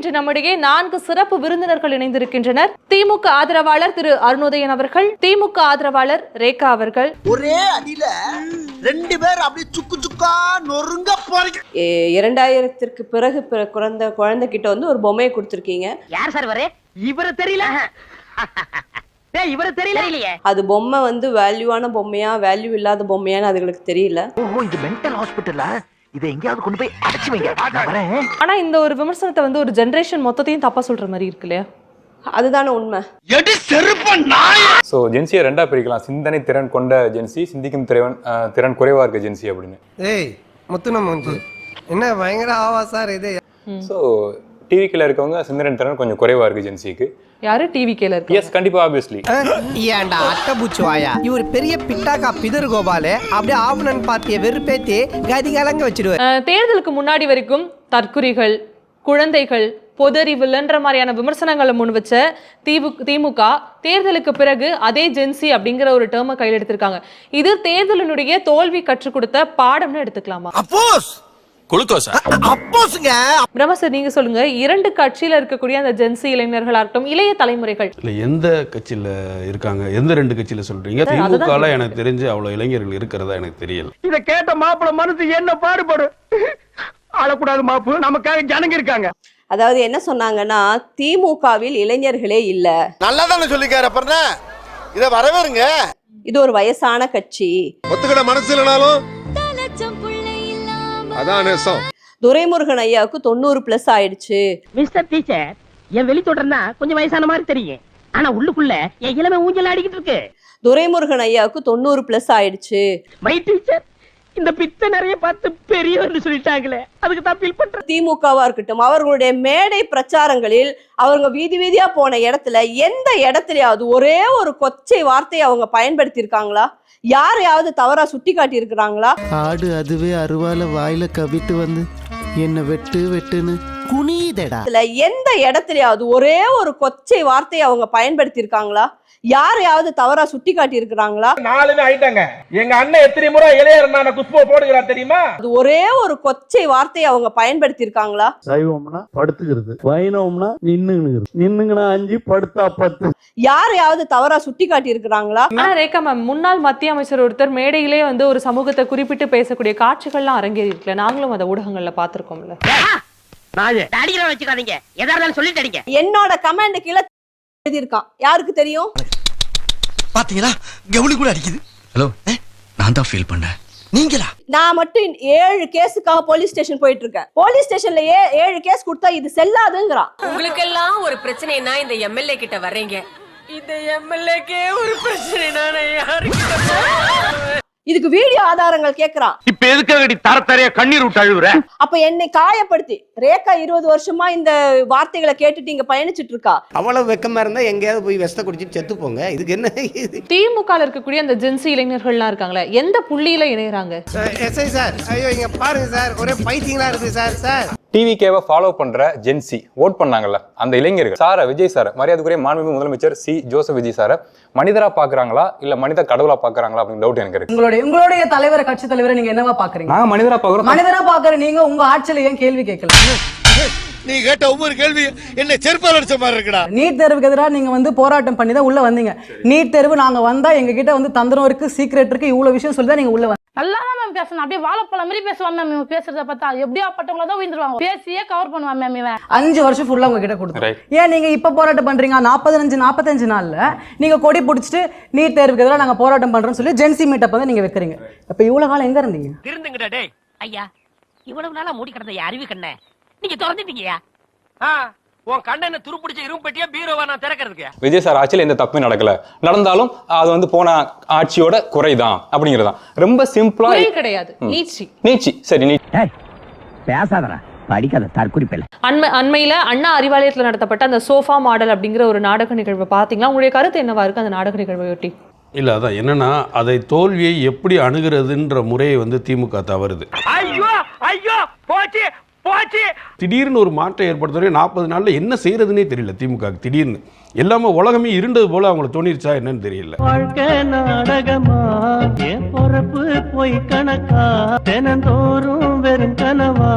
இன்று நம்முடைய 4 சிறப்பு விருந்தினர்கள் இணைந்திருக்கின்றனர். திமுக ஆதரவாளர் திரு அருணோதயன் அவர்கள், திமுக ஆதரவாளர் ரேகா அவர்கள். ஒரே அடியில 2 பேர் அப்படியே சுக்கு சுக்கா நொறுங்க போறீங்க. 2000க்கு பிறகு குழந்தை கிட்ட வந்து ஒரு பொம்மையை கொடுத்திருக்கீங்க. யார் சார் வரே? இவரை தெரியல. இவரை தெரியலையே. அது பொம்மை வந்து வேல்யூவான பொம்மையா வேல்யூ இல்லாத பொம்மையான்னு அதுங்களுக்கு தெரியல. ஓ, இது மென்டல் ஹாஸ்பிடலா? இதை எங்கயாவது கொண்டு போய் அடைச்சு வைங்க. ஆனா இந்த ஒரு விமர்சனத்தை வந்து ஒரு ஜெனரேஷன் மொத்தத்தையும் தப்பா சொல்ற மாதிரி இருக்கு இல்லையா? அதுதானே உண்மை. ஸோ ஜென்சியை ரெண்டா பிரிக்கலாம். சிந்தனை திறன் கொண்ட ஜென்சி, சிந்திக்கும் திறன் குறைவா இருக்க ஜென்சி அப்படின்னு. ஏய் முத்துன மூஞ்சி என்ன பயங்கர ஆவாசா இது. ஸோ டிவிக்கில் இருக்கவங்க சிந்தனை திறன் கொஞ்சம் குறைவா இருக்கு ஜென்சிக்கு. யாரு டிவி கேல இருக்கு? எஸ், கண்டிப்பா, ஆப்வியஸ்லி. ஏன்டா அட்டபூச்சி வாயா, இவர் பெரிய பிட்டாக்கா பிதர் கோபாலே அப்படியே ஆவுனன் பார்ட்டிய வெறுப்பேத்தி கதி கலங்க வச்சிடுவார். தேர்தலுக்கு முன்னாடி வரைக்கும் தற்குறிகள், குழந்தைகள், பொதறிவில்ன்ற மாதிரியான விமர்சனங்களை முன் வச்ச திமுக தேர்தலுக்கு பிறகு அதே ஜென்சி அப்படிங்கிற ஒரு டேர்மை கையில் எடுத்திருக்காங்க. இது தேர்தலினுடைய தோல்வி கற்றுக் கொடுத்த பாடம்னு எடுத்துக்கலாமா? பிரமசர், நீங்க சொல்லுங்க. 2 கட்சியில இருக்கக்கூடிய அந்த ஜென்சி இளைஞர்களா இருக்கட்டும், இளைய தலைமுறைகள் எந்த கட்சியில இருக்காங்க? எந்த 2 கட்சியில சொல்றீங்க? திமுக எனக்கு தெரிஞ்சு அவ்வளவு இளைஞர்கள் இருக்கிறதா எனக்கு தெரியல. இத கேட்ட மாப்பிள மனசு என்ன பாடுபடு. ஆளக்கூடாது மாப்பு, நமக்காக ஜனங்க இருக்காங்க. அதாவது என்ன சொன்னாங்கன்னா, திமுகவில் இளைஞர்களே இல்ல. நல்லா தானே சொல்லிக்காரு. அப்புறம் இத வரவேறுங்க. இது ஒரு வயசான கட்சி. ஒத்துக்கிட மனசு இல்லனாலும் அதான் நேசம். துரைமுருகன் ஐயாவுக்கு 90+ ஆயிடுச்சு. மிஸ்டர் டீச்சர், என் வெளி தொடர்னா கொஞ்சம் வயசான மாதிரி தெரியும். ஆனா உள்ளுக்குள்ள என் இளமை ஊஞ்சல் ஆடிக்கிட்டு இருக்கு. துரைமுருகன் ஐயாவுக்கு 90+ ஆயிடுச்சு. மை டீச்சர், இந்த பித்த நிறைய பார்த்து பெரியவர்னு சொல்லிட்டாங்களே, அதுக்கு தான் ஃபீல் பண்றேன். திமுகவா இருக்கட்டும், அவர்களுடைய மேடை பிரச்சாரங்களில் அவங்க வீதி வீதியா போன இடத்துல எந்த இடத்துலயாவது ஒரே ஒரு கொச்சை வார்த்தையை அவங்க பயன்படுத்தி இருக்காங்களா? யாரையாவது தவறா சுட்டி காட்டி இருக்கிறாங்களா? ஆடு அதுவே அருவால வாயில கவிட்டு வந்து என்ன வெட்டு வெட்டுன்னு குனிதடா. எந்த இடத்துலயாவது ஒரே ஒரு கொச்சை வார்த்தையை அவங்க பயன்படுத்தி இருக்காங்களா? யாரையாவது தவறா சுட்டி காட்டி இருக்கிறாங்களா? 4 ஆயிட்டாங்க. எங்க அண்ணன் எத்தனை முறை இளையரான குஷ்போ போடுகிறார் தெரியுமா? அது ஒரே ஒரு கொச்சை வார்த்தையை அவங்க பயன்படுத்தி இருக்காங்களா? சைவம்னா படுத்துக்கிறது, வைணவம்னா நின்னுங்கிறது, நின்னுங்கனா 5 படுத்தா 10. யாரையாவது தவறா சுட்டி காட்டி இருக்கிறாங்களா? ஆனா ரேகா மேம், முன்னாள் மத்திய அமைச்சர் ஒருத்தர் மேடையிலே வந்து ஒரு சமூகத்தை குறிப்பிட்டு பேசக்கூடிய காட்சிகள்லாம் அரங்கேறி இருக்குல்ல, நாங்களும் அதை ஊடகங்கள்ல பாத்திருக்கோம்ல. வச்சுக்காதீங்க, எதா இருந்தாலும் சொல்லிட்டு அடிங்க. என்னோட கமெண்ட் கீழே எழுதியிருக்கான். யாருக்கு தெரியும்? பாத்தீங்களா, கவுளி கூட அடிக்குது. ஹலோ, நான் தான் ஃபீல் பண்ணேன். நீங்களா? நான் மட்டும் 7 கேஸுக்காக போலீஸ் ஸ்டேஷன் போயிட்டு இருக்கேன். போலீஸ் ஸ்டேஷன்ல 7 கேஸ் கொடுத்தா இது செல்லாதுங்கிறான். உங்களுக்கு எல்லாம் ஒரு பிரச்சனைனா இந்த எம்எல்ஏ கிட்ட வர்றீங்க. இந்த எம்எல்ஏக்கே ஒரு பிரச்சனைனா யாருக்கு? இதுக்கு வீடியோ ஆதாரங்கள் கேக்குறான். இப்ப எதுக்காக தரத்தரையா கண்ணீர் விட்டு அழுகுற? அப்ப என்னை காயப்படுத்தி ரேகா 20 வருஷமா இந்த வார்த்தைகளை கேட்டுட்டு இங்க பயணிச்சுட்டு இருக்கா. அவ்வளவு வெக்கமா இருந்தா எங்கேயாவது போய் விஷத்தை குடிச்சிட்டு செத்து போங்க. இதுக்கு என்ன? திமுக இருக்கக்கூடிய அந்த ஜென்சி இளைஞர்கள்லாம் இருக்காங்களே, எந்த புள்ளியில இணையறாங்க? எஸ்ஐ சார், ஐயோ இங்க பாருங்க சார், ஒரே பைத்தியங்களா இருக்கு சார். சார் டிவிகேவை ஃபாலோ பண்ற ஜென்சி ஓட் பண்ணாங்கல்ல, அந்த இளைஞர்கள் சார விஜய் சார, மரியாதைக்குரிய மாண்புமிகு முதலமைச்சர் சி ஜோசப் விஜய் சார மனிதரா பாக்குறாங்களா இல்ல மனித கடவுளா பாக்குறாங்களா அப்படின்னு டவுட் எனக்கு இருக்கு. உங்களுடைய தலைவர், கட்சி தலைவரை நீங்க என்னவா பாக்குறீங்க? நாங்க மனிதரா பாக்குறோம். மனிதரா பாக்குற நீங்க உங்க ஆட்சியில ஏன் கேள்வி கேட்கல? நீ கேட்ட ஒவ்வொரு கேள்வி என்ன செருப்பால் அடிச்ச மாதிரி இருக்குடா. நீட் தேர்வுக்கு எதிராக நீங்க வந்து போராட்டம் பண்ணி தான் உள்ள வந்தீங்க. நீட் தேர்வு நாங்க வந்தா எங்க கிட்ட வந்து தந்திரம் இருக்கு, சீக்ரெட் இருக்கு, இவ்வளவு விஷயம் சொல்லி தான் நீங்க உள்ள நல்லா தான் மேம் பேசணும். அப்படியே வாழைப்பழம் மாதிரி பேசுவான் மேம். இவன் பேசுறத பார்த்தா எப்படியா பட்டவங்கள தான் விழுந்துருவாங்க. பேசியே கவர் பண்ணுவான் மேம். இவன் 5 வருஷம் ஃபுல்லா உங்க கிட்ட கொடுத்து ஏன் நீங்க இப்ப போராட்டம் பண்றீங்க? 45 நாள்ல நீங்க கொடி பிடிச்சிட்டு நீட் தேர்வுக்கு எதிராக நாங்க போராட்டம் பண்றோம்னு சொல்லி ஜென்சி மீட்டப் வந்து நீங்க வைக்கிறீங்க. அப்ப இவ்வளவு காலம் எங்க இருந்தீங்க? திருந்துங்கடா டேய். ஐயா, இவ்வளவு நாளா மூடி கிடந்த அறிவு கண்ணே நீங்க திறந்துட்டீங்கயா. உன் கண்ணனை துருப்பிடிச்ச இரும்பு பெட்டியா பீரோவா நான் திறக்கிறதுக்கு? விஜய் சார் ஆட்சியில் எந்த தப்புமே நடந்தாலும் அது வந்து போன ஆட்சியோட குறைதான் அப்படிங்கறதான். ரொம்ப சிம்பிளா கிடையாது. நீச்சி சரி பேசாதடா, படிக்காத தற்குறிப்பில்லை. அண்மையில அண்ணா அறிவாலயத்தில் நடத்தப்பட்ட அந்த சோஃபா மாடல் அப்படிங்கிற ஒரு நாடக நிகழ்வு பாத்தீங்களா? உங்களுடைய கருத்து என்னவா இருக்கு அந்த நாடக நிகழ்வையொட்டி? இல்ல, அதான் என்னன்னா, அதை தோல்வியை எப்படி அணுகிறதுன்ற முறையை வந்து திமுக தவறுது. ஐயோ ஐயோ போச்சு போச்சு. திடீர்னு ஒரு மாற்றம் ஏற்படுத்தவே 40 நாள்ல என்ன செய்யறதுன்னே தெரியல திமுக. திடீர்னு எல்லாமே உலகமே இருண்டது போல அவங்களுக்கு தோணிருச்சா என்னன்னு தெரியல. வாழ்க்கை நாடகமா என் பொறப்பு போய் கணக்கா தினந்தோறும் வெறும் கனவா.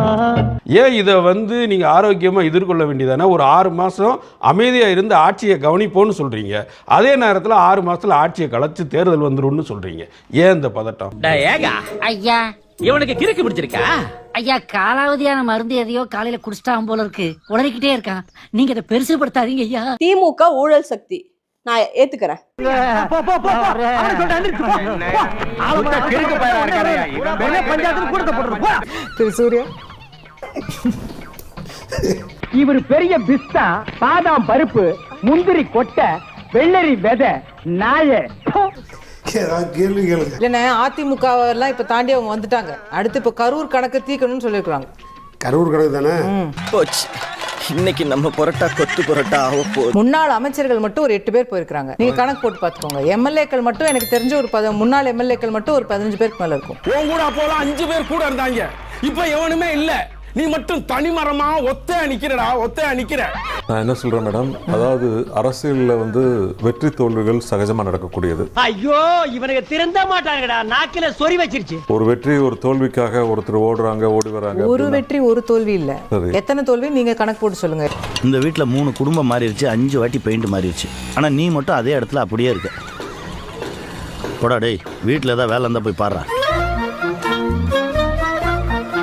ஏன் இதை வந்து நீங்க ஆரோக்கியமா எதிர்கொள்ள வேண்டியதானே? ஒரு 6 மாசம் அமைதியா இருந்து ஆட்சியை கவனிப்போன்னு சொல்றீங்க, அதே நேரத்தில் 6 மாசத்துல ஆட்சியை கலைச்சு தேர்தல் வந்துரும்னு சொல்றீங்க. ஏன் இந்த பதட்டம்? ஐயா இவனுக்கு கிறுக்கு பிடிச்சிருக்கா? ஐயா காலாவதியான மருந்து எதையோ காலையில குடிச்சிட்டான் போல இருக்கு, உளறிக்கிட்டே இருக்கான். நீங்க இதை பெருசுபடுத்தாதீங்க ஐயா. திமுக ஊழல் சக்தி நான் ஏத்துக்கிறேன். திரு சூர்யா, இவர் பெரிய பிஸ்தா, பாதாம் பருப்பு, முந்திரி கொட்டை, வெள்ளரி விதை, நாய. இல்லைண்ணே அதிமுக எல்லாம் இப்ப தாண்டி அவங்க வந்துட்டாங்க. அடுத்து இப்ப கரூர் கணக்கு தீக்கணும்னு சொல்லிருக்காங்க. கரூர் கணக்கு தானே போச்சு, இன்னைக்கு நம்ம புரட்டா கொத்து புரட்டா ஆக போகுது. முன்னாள் அமைச்சர்கள் மட்டும் ஒரு 8 பேர் போயிருக்காங்க. நீங்க கணக்கு போட்டு பாத்துக்கோங்க. எம்எல்ஏக்கள் மட்டும் எனக்கு தெரிஞ்ச ஒரு முன்னாள் எம்எல்ஏக்கள் மட்டும் ஒரு 15 பேருக்கு மேல இருக்கும். உன் கூட அப்போலாம் 5 பேர் கூட இருந்தாங்க, இப்ப எவனுமே இல்ல. நீ மட்டும் தனிமரமா ஒத்த நிக்கிறடா, ஒத்த நிக்கிற. நான் என்ன சொல்றேன் மேடம், அதாவது அரசியல்ல வந்து வெற்றி தோல்விகள் சகஜமா நடக்கக்கூடியது. ஐயோ இவனுக்கு திருந்த மாட்டாங்கடா, நாக்கில சொறி வச்சிருச்சு. ஒரு வெற்றி ஒரு தோல்விக்காக ஒருத்தர் ஓடி வராங்க. ஒரு வெற்றி ஒரு தோல்வி இல்ல, எத்தனை தோல்வி நீங்க கணக்கு போட்டு சொல்லுங்க. இந்த வீட்டுல 3 குடும்பம் மாறிடுச்சு, 5 வாட்டி பெயிண்ட் மாறிடுச்சு. ஆனா நீ மட்டும் அதே இடத்துல அப்படியே இருக்க. போடா டேய், வீட்டுல ஏதாவது வேலை இருந்தா போய் பாடுறா.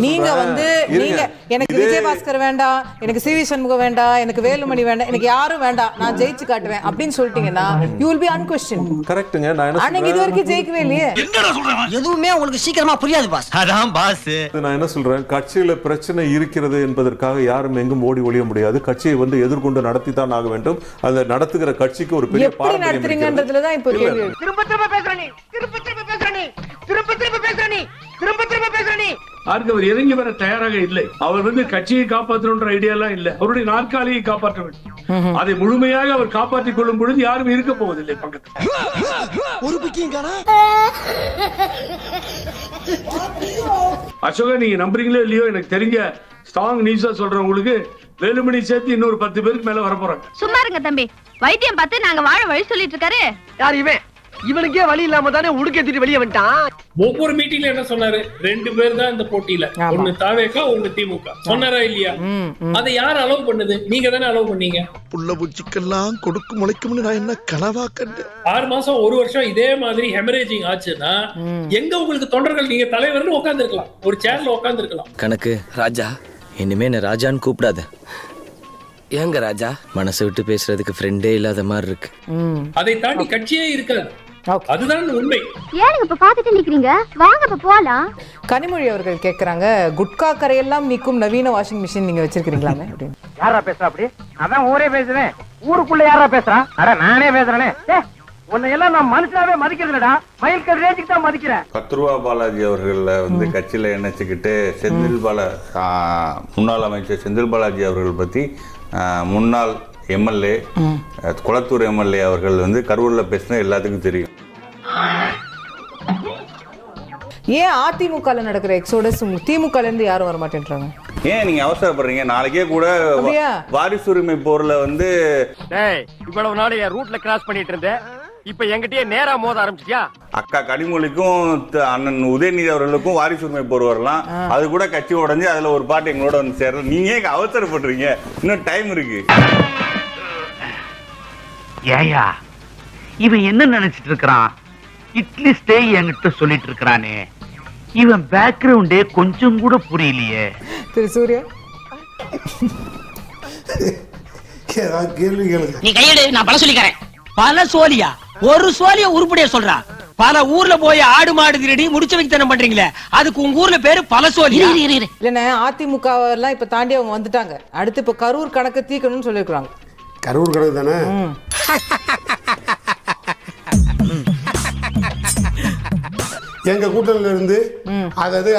நீங்க வந்து நீங்க எனக்கு விஜயபாஸ்கர் வேண்டாம், எனக்கு சிவி சண்முகம் வேண்டாம், எனக்கு வேலுமணி வேண்டாம், எனக்கு யாரும் வேண்டாம், நான் ஜெயிச்சு காட்டுவேன் அப்படின்னு சொல்லிட்டீங்கன்னா you will be unquestioned. கரெக்ட்டுங்க. நான் என்ன ஆனா இது வரைக்கும் ஜெயிக்கவே இல்லையே. என்னடா சொல்றேன்? எதுவுமே உங்களுக்கு சீக்கிரமா புரியாது பாஸ். அதான் பாஸ். நான் என்ன சொல்றேன், கட்சியில பிரச்சனை இருக்கிறது என்பதற்காக யாரும் எங்கும் ஓடி ஒளிய முடியாது. கட்சியை வந்து எதிர்கொண்டு நடத்தி தான் ஆக வேண்டும். அந்த நடத்துகிற கட்சிக்கு ஒரு பெரிய எப்படி நடத்துறீங்கன்றதுல தான் இப்போ கேள்வி. திரும்ப திரும்ப பேசுற நீ, திரும்ப திரும்ப பேசுற நீ, திரும்ப திரும்ப பேசுற நீ, திரும்ப திரும்ப பேசுற நீ. அதுக்கு அவர் இறங்கி வர தயாராக இல்லை. அவர் வந்து கட்சியை காப்பாற்றணுன்ற ஐடியா எல்லாம் இல்ல, அவருடைய நாற்காலியை காப்பாற்ற வேண்டும். அதை முழுமையாக அவர் காப்பாற்றிக் கொள்ளும் பொழுது யாரும் இருக்க போவதில்லை பக்கத்தில். அசோகா, நீங்க நம்புறீங்களோ இல்லையோ, எனக்கு தெரிஞ்ச ஸ்ட்ராங் நியூஸா சொல்றேன் உங்களுக்கு, வேலுமணி சேர்த்து இன்னொரு 10 பேருக்கு மேல வர போறாங்க. சும்மா இருங்க தம்பி, வைத்தியம் பார்த்து நாங்க வாழ வழி சொல்லிட்டு இருக்காரு. யார் இவன்? இவனுக்கே வழி இல்லாம தானே உடுக்கேத்திட்டு வெளியே வந்துட்டான். ஒவ்வொரு மீட்டிங்ல என்ன சொன்னாரு, 2 பேர் தான் இந்த போட்டியில, ஒன்னு தாவேகா ஒன்னு திமுக சொன்னாரா இல்லையா? அதை யார் அலோவ் பண்ணுது? நீங்க தானே அலோவ் பண்ணீங்க. புள்ள பூச்சிக்கெல்லாம் கொடுக்கும் முளைக்கும்னு நான் என்ன கனவா கண்டேன். 6 மாசம் 1 வருஷம் இதே மாதிரி ஹெமரேஜிங் ஆச்சுன்னா எங்க உங்களுக்கு தொண்டர்கள், நீங்க தலைவர்னு உட்கார்ந்து இருக்கலாம், ஒரு சேர்ல உட்கார்ந்து இருக்கலாம். கணக்கு ராஜா, இனிமே என்ன ராஜான்னு கூப்பிடாத. ஏங்க ராஜா, மனசை விட்டு பேசுறதுக்கு ஃப்ரெண்டே இல்லாத மாதிரி இருக்கு. அதை தாண்டி கட்சியே இருக்காது, அதுதான் உண்மை. ஏன் இப்ப பாத்துட்டு நிக்கிறீங்க? வாங்க இப்ப போலாம். கனிமொழி அவர்கள் கேக்குறாங்க, குட்கா கரையெல்லாம் நீக்கும் நவீன வாஷிங் மிஷின் நீங்க வச்சிருக்கீங்களாமே அப்படின்னு. யாரா பேசுறா அப்படி? அதான் ஊரே பேசுறேன், ஊருக்குள்ள யாரா பேசுறா? அட நானே பேசுறேனே. உன்னை எல்லாம் நான் மனுஷனாவே மதிக்கிறதுலடா, மயில்கல் ரேஞ்சுக்கு தான் மதிக்கிறேன். கத்ருவா பாலாஜி அவர்கள் வந்து கட்சியில இணைச்சுக்கிட்டு முன்னாள் அமைச்சர் செந்தில் பாலாஜி அவர்கள் பத்தி முன்னாள் எம்எல்ஏ குளத்தூர் எம்எல்ஏ அவர்கள் வந்து கரூர்ல பேசின எல்லாத்துக்கும் தெரியும். ஏன் அதிமுகல நடக்கிற எக்ஸோடஸ் திமுகல இருந்து யாரும் வர மாட்டேன்றாங்க? ஏன் நீங்க அவசரப்படுறீங்க? நாளைக்கே கூட வாரிசுரிமை போர்ல வந்து இவ்வளவு நாள் என் ரூட்ல கிராஸ் பண்ணிட்டு இருந்தேன், இப்ப என்கிட்டயே நேரா மோத ஆரம்பிச்சியா? அக்கா கனிமொழிக்கும் அண்ணன் உதயநிதி அவர்களுக்கும் வாரிசுரிமை போர் வரலாம், அது கூட கட்சி உடஞ்சு அதுல ஒரு பாட்டு எங்களோட வந்து சேரல. நீங்க ஏன் அவசரப்படுறீங்க? இன்னும் டைம் இருக்கு. ஏயா இவன் என்ன நினைச்சிட்டு இருக்கிறான்? இட்லி ஸ்டே என்கிட்ட சொல்லிட்டு இருக்கிறானே, இவன் பேக்ரவுண்டே கொஞ்சம் கூட புரியலையே. திரு சூர்யா, நீ கையெடு, நான் பல சொல்லிக்கிறேன். பல சோழியா? ஒரு சோழிய உருப்படியா சொல்றா. பல ஊர்ல போய் ஆடு மாடு திருடி முடிச்ச வைத்தனம் பண்றீங்களே, அதுக்கு உங்க ஊர்ல பேரு பல சோழியா? இல்லண்ணே, அதிமுக எல்லாம் இப்ப தாண்டி அவங்க வந்துட்டாங்க. அடுத்து இப்ப கரூர் கணக்கு தீக்கணும்னு சொல்லிருக்காங்க. கரூர் கணக்கு தானே எங்க கூட்டணியில இருந்து, அதாவது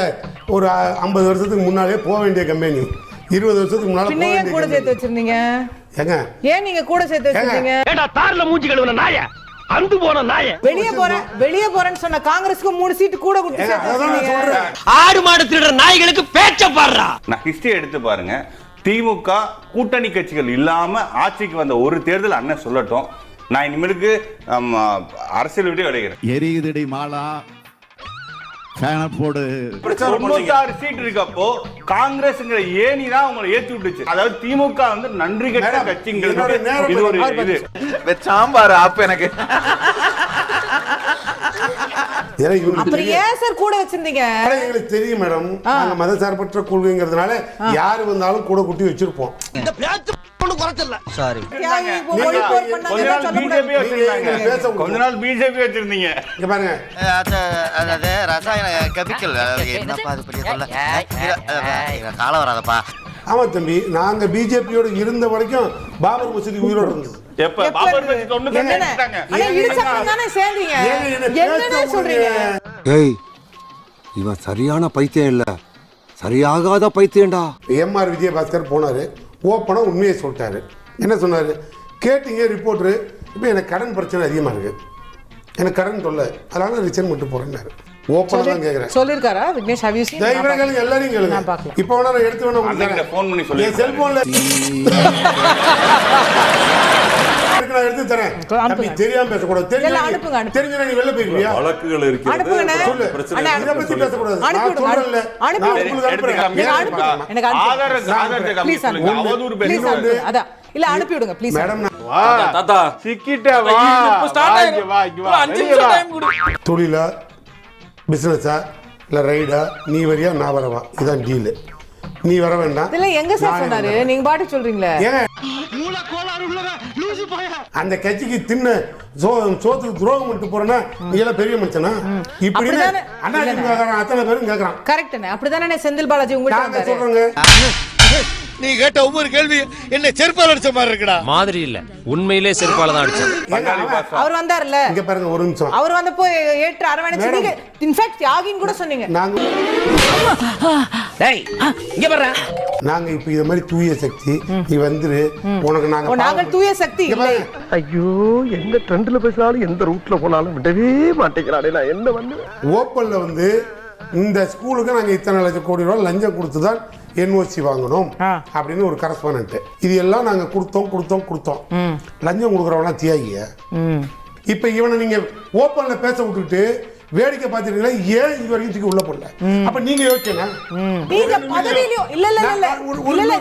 ஒரு 50 வருஷத்துக்கு முன்னாலே போக வேண்டிய கம்பெனி 20 வருஷத்துக்கு முன்னால பின்ன ஏன் கூட சேர்த்து வச்சிருந்தீங்க? ஏங்க ஏன் நீங்க கூட சேர்த்து வச்சிருந்தீங்க? ஏடா தார்ல மூஞ்சி கழுவுன நாய, அந்து போன நாய. வெளியே போறேன்னு சொன்ன காங்கிரஸ்க்கு 3 சீட்டு கூட கொடுத்து சேர்த்து. ஆடு மாடு திருடுற நாய்களுக்கு பேச்ச பாடுறா. நான் ஹிஸ்டரி எடுத்து பாருங்க, திமுக கூட்டணி கட்சிகள் இல்லாம ஆட்சிக்கு வந்த ஒரு தேர்தல் அண்ணன் சொல்லட்டும். நான் இனிமேலுக்கு அரசியல் விட்டு விளைகிறேன். எரியுதடி மாலா போடு 96 சீட் இருக்கப்போ காங்கிரஸ்ங்கிற ஏணி தான் உங்களை ஏத்தி விட்டுச்சு. அதாவது திமுக வந்து நன்றி கெட்ட கட்சிங்கிறது இது ஒரு இது சாம்பார் அப்ப எனக்கு அப்புறம் ஏன் சார் கூட வச்சிருந்தீங்க? எங்களுக்கு தெரியும் மேடம், நாங்க மதசார்பற்ற கொள்கைங்கிறதுனால யாரு வந்தாலும் கூட கூட்டி வச்சிருப்போம். இந்த பேச்சு குறைச்சல சாரி. கொஞ்ச நாள் பிஜேபி வச்சிருந்தீங்க. இங்க பாருங்க, அதாவது ரசாயன கெமிக்கல் என்னப்பா அது பெரிய சொல்ல காலம் வராதப்பா. ஆமா தம்பி, நாங்க பிஜேபியோட இருந்த வரைக்கும் பாபர் மசூதி உயிரோட இருந்தது. எப்ப பாபர் மசூதி ஒண்ணு கட்டிட்டாங்க. அண்ணா இடிச்சப்ப தானே சேர்ந்தீங்க. என்ன சொல்றீங்க? ஏய், இவன் சரியான பைத்தியம் இல்ல, சரியாகாத பைத்தியம்டா. எம்ஆர் விஜயபாஸ்கர் போனாரு, ஓப்பனா உண்மையை சொல்லிட்டாரு. என்ன சொன்னாரு? கேட்டீங்க ரிப்போர்ட்டரு, இப்போ எனக்கு கடன் பிரச்சனை அதிகமாக இருக்கு, எனக்கு கடன் தொல்லை, அதனால ரிசைன் பண்ணிட்டு போறேன்னாரு. ஓப்பனா தான் கேக்குறேன். சொல்லிருக்காரா விக்னேஷ்? Have you seen? கேளுங்க, எல்லாரையும் கேளுங்க. இப்போ வேணா நான் எடுத்து வேணா உங்களுக்கு ஃபோன் பண்ணி சொல்லி என் செல்போன்ல நான் எடுத்து தரேன். தம்பி தெரியாம பேசக்கூடாது. தெரிஞ்சா நீ வெளில போயிருவியா? வழக்குகள் இருக்கு. சொல்லு. அண்ணா இத பத்தி பேசக்கூடாது. நான் சொல்றேன்ல. எனக்கு அனுப்புங்க. ப்ளீஸ் அவதூறு பேசுங்க. அத இல்ல அனுப்பி விடுங்க ப்ளீஸ். மேடம் வா தாத்தா சிக்கிட்ட வா. வா 5 நிமிஷம் டைம் கொடு. தொழிலா பிசினஸா இல்ல ரைடா, நீ வரியா நான் வரவா, இதான் டீல். நீ வர வேண்டாம். இல்ல எங்க சார் சொன்னாரு, நீங்க பாட்டு சொல்றீங்களே. அந்த கட்சிக்கு தின்ன சோத்துக்கு துரோகம் பண்ணிட்டு போறேன்னா நீ எல்லாம் பெரிய மனுஷனா? இப்படி அத்தனை பேரும் கேக்குறான். கரெக்ட். அப்படிதானே செந்தில் பாலாஜி உங்கள்ட்ட சொல்றாங்க. நீ கேட்ட ஒவ்வொரு கேள்வி என்ன செருப்பால அடிச்ச மாதிரி இருக்குடா. மாதிரி இல்ல, உண்மையிலே செருப்பால தான் அடிச்சாங்க. அவர் வந்தார்ல, இங்க பாருங்க ஒரு நிமிஷம். அவர் வந்தப்போ ஏற்று அரவணைச்சு நீங்க இன்ஃபேக்ட் தியாகின்னு கூட சொன்னீங்க. நாங்க இப்ப இத மாதிரி தூய சக்தி, நீ வந்துரு உனக்கு நாங்க தூய சக்தி இல்லை. ஐயோ, எந்த ட்ரெண்ட்ல பேசினாலும் எந்த ரூட்ல போனாலும் விடவே மாட்டேங்கிறானே, நான் என்ன வந்து ஓப்பன்ல வந்து இந்த ஸ்கூலுக்கு நாங்க இத்தனை லட்சம் கோடி ரூபாய் லஞ்சம் கொடுத்து தான் என்ஓசி வாங்கணும் அப்படின்னு ஒரு கரஸ்பாண்டன்ட். இது எல்லாம் நாங்க கொடுத்தோம். லஞ்சம் கொடுக்குறவனா தியாகிய. இப்ப இவனை நீங்க ஓப்பன்ல பேச விட்டுட்டு வேடிக்கை பார்த்துட்டீங்களா? ஏன் இது வரைக்கும் தூக்கி உள்ள போடல? அப்ப நீங்க யோசிச்சா நீங்க பதவியிலயும் இல்ல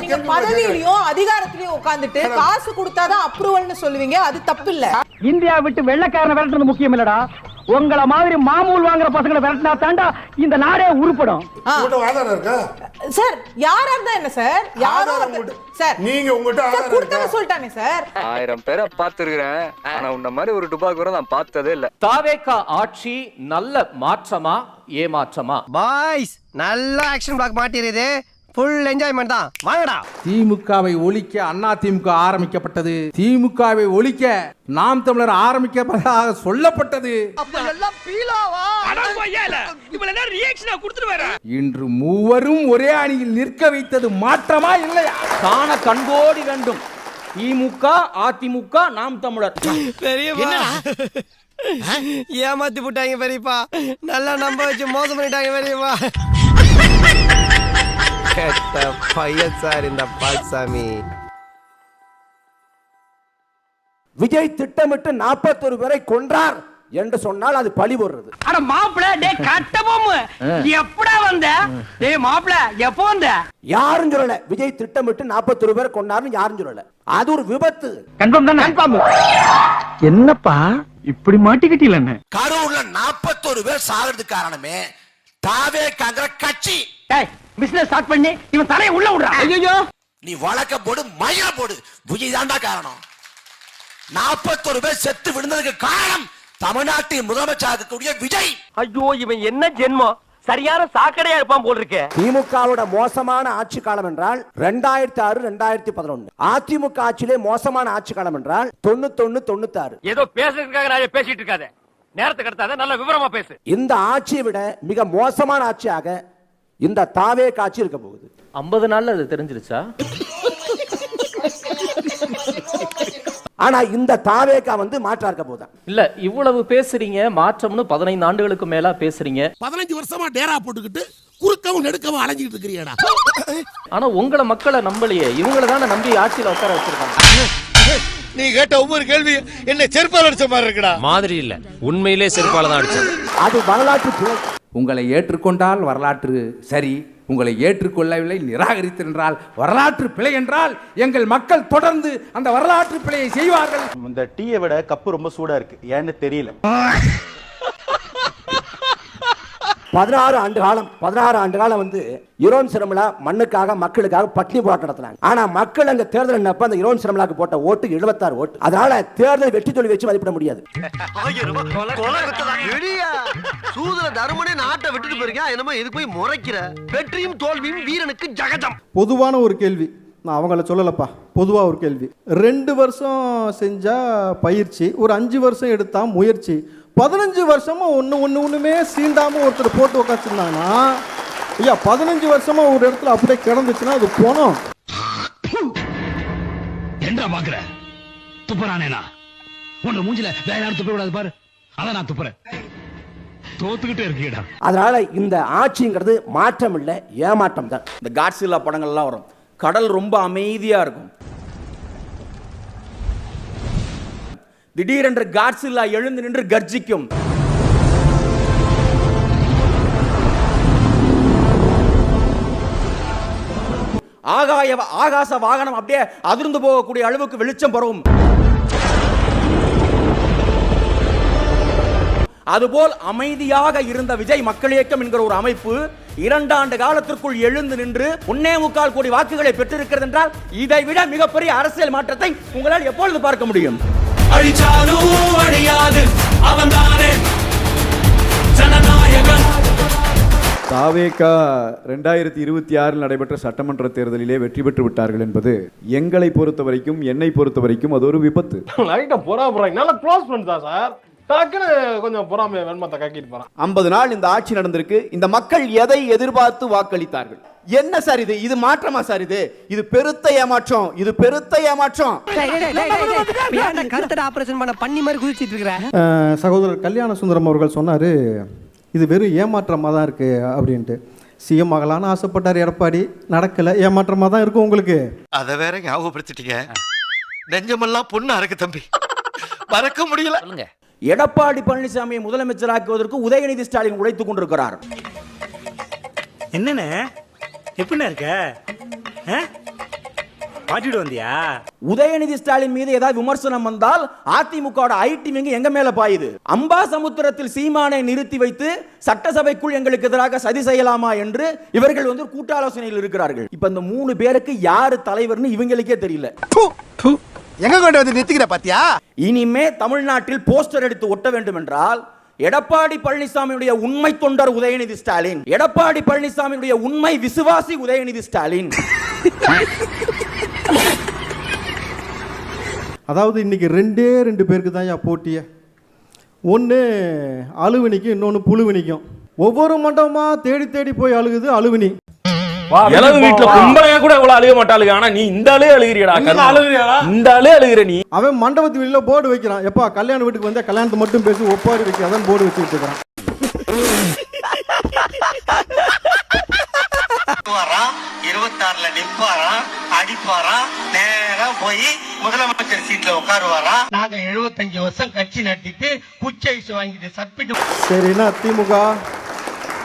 நீங்க பதவியிலயும் அதிகாரத்திலயும் உட்கார்ந்துட்டு காசு கொடுத்தாதான் அப்ரூவல்னு சொல்லுவீங்க. அது தப்பு இல்ல. இந்தியா விட்டு வெள்ளக்காரனை விரட்டுறது முக்கியம் இல்லடா, உங்கள மாதிரி மாமூல் வாங்குற பசங்களை விரட்டினா தாண்டா இந்த நாடே உருப்படும். ஆதாரம் இருக்கா சார்? யாரா இருந்தா என்ன சார்? யாரோ சார் நீங்க உங்ககிட்ட ஆதாரம் கொடுத்தா சொல்லிட்டானே சார். 1000 பேரை பார்த்திருக்கிறேன், ஆனா உன்ன மாதிரி ஒரு டுபாக்கூரை நான் பார்த்ததே இல்ல. தாவேகா ஆட்சி நல்ல மாற்றமா ஏமாற்றமா? பாய்ஸ் நல்ல ஆக்ஷன் பிளாக் மாட்டிருது, ஃபுல் என்ஜாய்மெண்ட் தான், வாங்கடா. திமுகவை ஒழிக்க அண்ணா திமுக ஆரம்பிக்கப்பட்டது, திமுகவை ஒழிக்க நாம் தமிழர் ஆரம்பிக்கப்பட்டதாக சொல்லப்பட்டது. இன்று மூவரும் ஒரே அணியில் நிற்க வைத்தது மாற்றமா இல்லையா? காண கண்கோடி வேண்டும். திமுக, அதிமுக, நாம் தமிழர். ஏமாத்தி போட்டாங்க பெரியப்பா, நல்லா நம்ப வச்சு மோசம் பண்ணிட்டாங்க பெரியப்பா. கேட்ட பையன் சார் இந்த பால்சாமி. விஜய் திட்டமிட்டு 41 பேரை கொன்றார் என்று சொன்னால் அது பழி போடுறது. அட மாப்ள, டேய் கட்டபொம், எப்படா வந்த? டேய் மாப்ள, எப்போ வந்த? யாரும் சொல்லல விஜய் திட்டமிட்டு 41 பேரை கொன்னார்னு, யாரும் சொல்லல. அது ஒரு விபத்து. கன்ஃபார்ம் தானே? கன்ஃபார்ம். என்னப்பா இப்படி மாட்டிக்கிட்டீங்களே? கரூர்ல 41 பேர் சாகிறதுக்கு காரணமே தாவேகாங்கிற கட்சி. டேய் பிசினஸ் ஸ்டார்ட் பண்ணி இவன் தலையை உள்ள விடுறான். ஐயோ, நீ வழக்க போடு, மயில போடு, விஜய் தான்டா காரணம். 41 பேர் செத்து விழுந்ததுக்கு காரணம் தமிழ்நாட்டின் முதலமைச்சராக இருக்கக்கூடிய விஜய். ஐயோ, இவன் என்ன ஜென்மம், சரியான சாக்கடையா இருப்பான் போல் இருக்கு. திமுகவோட மோசமான ஆட்சி காலம் என்றால் 2006 2011. அதிமுக ஆட்சியிலே மோசமான ஆட்சி காலம் என்றால் 91 96. ஏதோ பேசுறதுக்காக நான் பேசிட்டு இருக்காத, நேரத்தை கடத்தாத, நல்ல விவரமா பேசு. இந்த ஆட்சியை விட மிக மோசமான ஆட்சியாக இந்த தாவே காட்சி இருக்க போகுது. 50 நாள்ல அது தெரிஞ்சிருச்சா? ஆனா இந்த தாவேகா வந்து மாற்றா இருக்க போதா இல்ல? இவ்வளவு பேசுறீங்க மாற்றம்னு, 15 ஆண்டுகளுக்கு மேல பேசுறீங்க. 15 வருஷமா டேரா போட்டுக்கிட்டு குறுக்கவும் நெடுக்கவும் அலைஞ்சிட்டு இருக்கிறீடா. ஆனா உங்களை மக்களை நம்பலையே, இவங்கள தானே நம்பி ஆட்சியில உட்கார வச்சிருக்காங்க. நீ கேட்ட ஒவ்வொரு கேள்வி என்ன செருப்பால் அடிச்ச மாதிரி இருக்குடா. மாதிரி இல்ல, உண்மையிலே செருப்பால தான் அடிச்சது. அது வரலாற்று பிழை. உங்களை ஏற்றுக்கொண்டால் வரலாற்று சரி, உங்களை ஏற்றுக்கொள்ளவில்லை நிராகரித்திருந்தால் வரலாற்று பிழை என்றால் எங்கள் மக்கள் தொடர்ந்து அந்த வரலாற்று பிழையை செய்வார்கள். இந்த டீயை விட கப்பு ரொம்ப சூடா இருக்கு, ஏன்னு தெரியல. 16 ஆண்டு காலம் வந்து ஈரோன் சிரமலா மண்ணுக்காக மக்களுக்காக பட்டினி போராட்டம் நடத்தினாங்க. ஆனா மக்கள் அங்க தேர்தல் என்னப்ப அந்த ஈரோன் சிரமலாக்கு போட்ட ஓட்டு 76 ஓட்டு. அதனால தேர்தல் வெற்றி தோல்வி வச்சு மதிப்பிட முடியாது. சூதுல தருமனே நாட்டை விட்டுட்டு போயிருக்கா, என்னமோ எதுக்கு போய் முறைக்கிற? வெற்றியும் தோல்வியும் வீரனுக்கு ஜகஜம். பொதுவான ஒரு கேள்வி, நான் அவங்கள சொல்லலப்பா, பொதுவாக ஒரு கேள்வி. 2 வருஷம் செஞ்சா பயிற்சி, ஒரு 5 வருஷம் எடுத்தா முயற்சி, 15 வருஷமா ஒண்ணுமே சீண்டாம ஒருத்தர் போட்டு உட்காந்துருந்தாங்கன்னா, ஐயா 15 வருஷமா ஒரு இடத்துல அப்படியே கிடந்துச்சுன்னா அது போனோம். என்ன பாக்குற? துப்புறானேனா உன்ன மூஞ்சில வேற யாரும் துப்ப விடாது பாரு, அதான் நான் துப்புறேன். தோத்துக்கிட்டே இருக்கீடா. அதனால இந்த ஆட்சிங்கிறது மாற்றம் இல்லை, ஏமாற்றம் தான். இந்த காட்ஸில்லா படங்கள்லாம் வரும், கடல் ரொம்ப அமைதியா இருக்கும், திடீரென்று காட்ஸில்லா எழுந்து நின்று கர்ஜிக்கும். ஆகாச வாகனம் அப்படியே அதிர்ந்து போகக்கூடிய அளவுக்கு வெளிச்சம் பரவும். அதுபோல் அமைதியாக இருந்த விஜய் மக்கள் இயக்கம் என்கிற ஒரு அமைப்பு 2 ஆண்டு காலத்திற்குள் எழுந்து நின்று 1.25 கோடி வாக்குகளை பெற்றிருக்கிறது என்றால் இதை விட மிகப்பெரிய அரசியல் மாற்றத்தை உங்களால் எப்பொழுது பார்க்க முடியும்? அழிச்சாலும் அழியாது அவன்தானே ஜனநாயகன். தாவேகா 2026 நடைபெற்ற சட்டமன்ற தேர்தலிலே வெற்றி பெற்று விட்டார்கள் என்பது எங்களை பொறுத்த வரைக்கும், என்னை பொறுத்த வரைக்கும் அது ஒரு விபத்து. லைட்டா போறாங்க, நல்லா க்ளோஸ் பண்ணிட்டா சார், டக்குன்னு கொஞ்சம் பொறாமை வெண்மத்தை கக்கிட்டு போறான். 50 நாள் இந்த ஆட்சி நடந்திருக்கு. இந்த மக்கள் எதை எதிர்பார்த்து வாக்களித்தார்கள்? என்ன சார் இது? இது மாற்றமா சார்? இது பெருத்த ஏமாற்றம், இது பெருத்த ஏமாற்றம். கருத்தட ஆபரேஷன் பண்ண பண்ணி மாதிரி குதிச்சிட்டு இருக்கிற சகோதரர் கல்யாண சுந்தரம் அவர்கள் சொன்னாரு, இது வெறும் ஏமாற்றமாக தான் இருக்கு அப்படின்ட்டு. சிஎம் ஆகலான்னு ஆசைப்பட்டார் எடப்பாடி, நடக்கல, ஏமாற்றமாக தான் இருக்கும் உங்களுக்கு. அதை வேற ஞாபகப்படுத்திட்டீங்க. நெஞ்சமெல்லாம் பொண்ணு அறக்கு தம்பி, மறக்க முடியல. எடப்பாடி பழனிசாமியை முதலமைச்சராக்குவதற்கு உதயநிதி ஸ்டாலின் உழைத்துக் கொண்டிருக்கிறார். என்னன்னு எப்படின்னா இருக்க பாட்டிட்டு வந்தியா? உதயநிதி ஸ்டாலின் மீது ஏதாவது விமர்சனம் வந்தால் அதிமுக ஐடி விங் எங்க மேல பாயுது. அம்பாசமுத்திரத்தில் சீமானை நிறுத்தி வைத்து சட்டசபைக்குள் எங்களுக்கு எதிராக சதி செய்யலாமா என்று இவர்கள் வந்து கூட்டாலோசனையில் இருக்கிறார்கள். இப்ப இந்த 3 பேருக்கு யாரு தலைவர்னு இவங்களுக்கே தெரியல. எங்க கொண்டு வந்து நிறுத்திக்கிற பாத்தியா? இனிமே தமிழ்நாட்டில் போஸ்டர் எடுத்து ஒட்ட வேண்டும் என்றால் எடப்பாடி பழனிசாமியுடைய உண்மை தொண்டர் உதயநிதி ஸ்டாலின், எடப்பாடி பழனிசாமியுடைய உண்மை விசுவாசி உதயநிதி ஸ்டாலின். அதாவது இன்னைக்கு 2 பேருக்கு தான் போட்டிய. ஒன்று அழுவினிக்கு, இன்னொன்று புழுவினிக்கும். ஒவ்வொரு மண்டபமா தேடி தேடி போய் அழுகுது அழுவினி. இளவு வீட்டுல கும்பலையா கூட இவ்வளவு அழுக மாட்டாளுங்க, ஆனா நீ இந்த ஆளே அழுகிறியடா. இந்த ஆளே அழுகிற நீ. அவன் மண்டபத்து வெளியில போர்டு வைக்கிறான், எப்பா கல்யாண வீட்டுக்கு வந்தா கல்யாணத்தை மட்டும் பேசி ஒப்பாரி வைக்கிறான் போர்டு வச்சுட்டு இருக்கிறான். 26ல நிப்பாரா, அடிப்பாரா, நேரா போய் முதலமைச்சர் சீட்ல உட்காருவாரா. நாங்க 75 வருஷம் கட்சி நடத்திட்டு குச்சி ஐஸ் வாங்கிட்டு சப்பிட்டு. சரிண்ணா, திமுக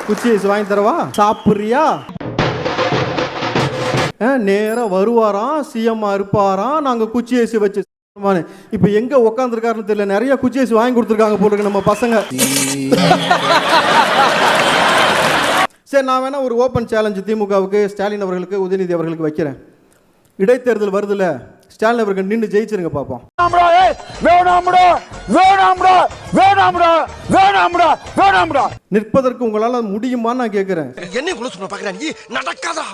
குச்சி ஐஸ் வாங்கி தரவா, சாப்பிடுறியா? நேரா வருவாராம், சிஎம் இருப்பாராம், நாங்க குச்சி ஐஸ் வச்சு. இப்ப எங்க உட்காந்துருக்காருன்னு தெரியல, நிறைய குச்சி ஐஸ் வாங்கி கொடுத்துருக்காங்க போட்டுருக்கு நம்ம பசங்க. சரி, நான் வேணா ஒரு ஓப்பன் சேலஞ்சு திமுகவுக்கு, ஸ்டாலின் அவர்களுக்கு, உதயநிதி அவர்களுக்கு வைக்கிறேன். இடைத்தேர்தல் வருதுல, ஸ்டாலின் அவர்கள் நின்று ஜெயிச்சிருங்க பாப்போம். நிற்பதற்கு உங்களால முடியுமான்னு நான் கேட்கிறேன். என்ன இவ்வளவு சொல்ல பாக்குறேன், நடக்காதா?